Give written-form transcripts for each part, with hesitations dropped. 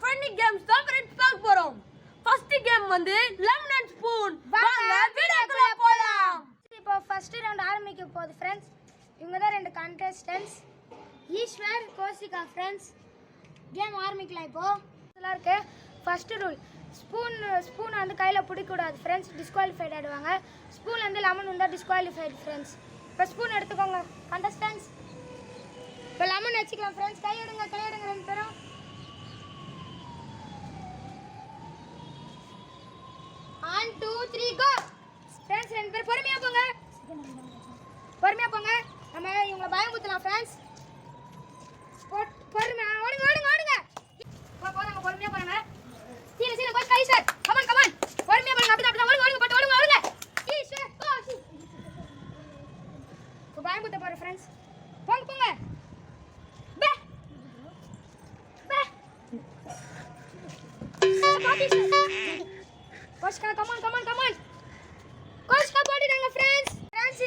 Funny games தான் friends பார்க்க போறோம். ஃபர்ஸ்ட் கேம் வந்து லெமன் அண்ட் ஸ்பூன். வாங்க வீடியோக்குள்ள போலாம். இப்போ ஃபர்ஸ்ட் ரவுண்ட் ஆரம்பிக்க போகுது ஃப்ரெண்ட்ஸ். இவங்க தான் ரெண்டு கண்டெஸ்டன்ட்ஸ், ஈஸ்வர், கோசிகா ஃப்ரெண்ட்ஸ். கேம் ஆரம்பிக்கலாம். இப்போ இதெல்லாம் இருக்கு. ஃபர்ஸ்ட் ரூல், ஸ்பூன் வந்து கையில் பிடிக்கக்கூடாது ஃப்ரெண்ட்ஸ், டிஸ்குவாலிஃபைட் ஆகிடுவாங்க. ஸ்பூன் வந்து லெமன் வந்தால் டிஸ்குவாலிஃபைட் ஃப்ரெண்ட்ஸ். இப்போ ஸ்பூன் எடுத்துக்கோங்க கண்டஸ்டன்ட்ஸ். இப்போ லெமன் வச்சுக்கலாம் ஃப்ரெண்ட்ஸ். கையெடுங்க ரெண்டு பேரும். One two three go friends. ரெண்டு பேர் பொறுமையாக போங்க. நம்ம இவங்களை பயம் குத்தலாம் ஃப்ரெண்ட்ஸ். பொறுமையா ஓடுங்க. போறாங்க பொறுமையா போறாங்க. சீல கோச் கை சார். கமான் பொறுமையா போங்க. அப்படிதான் ஓடுங்க. ஈஸ்வர் கோச் இப்போ பயம் குத்த போற ஃப்ரெண்ட்ஸ். போங்க பே கோச்கா கமான் கோச்கா போடிடுங்க ஃப்ரெண்ட்ஸ்.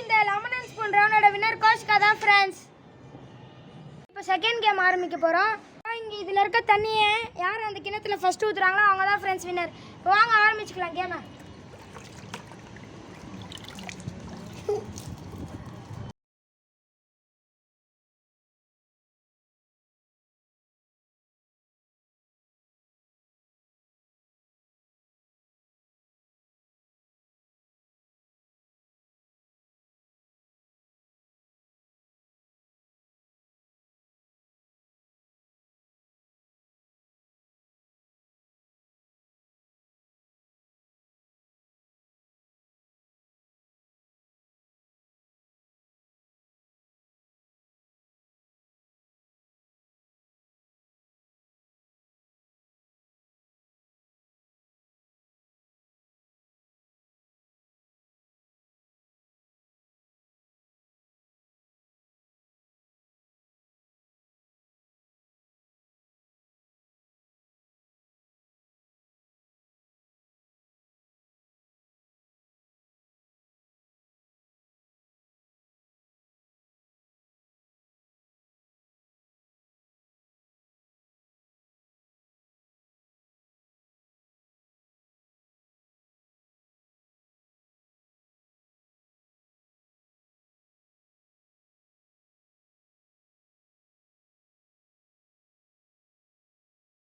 இந்த லெமன் அண்ட் ஸ்பூன் ரவுண்டோட வின்னர் கோச்கா தான் ஃப்ரெண்ட்ஸ். இப்போ செகண்ட் கேம் ஆரம்பிக்க போகிறோம். இங்கே இதில் இருக்க தண்ணியை யார் அந்த கிணத்துல ஃபர்ஸ்ட் ஊற்றுறாங்களோ அவங்க தான் ஃப்ரெண்ட்ஸ் வின்னர். இப்போ வாங்க ஆரம்பிச்சுக்கலாம் கேமை.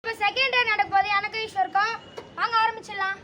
இப்போ செகண்ட் டே நடக்க போது எனக்கு ஈஸ்வருக்கும். வாங்க ஆரம்பிச்சிடலாம்.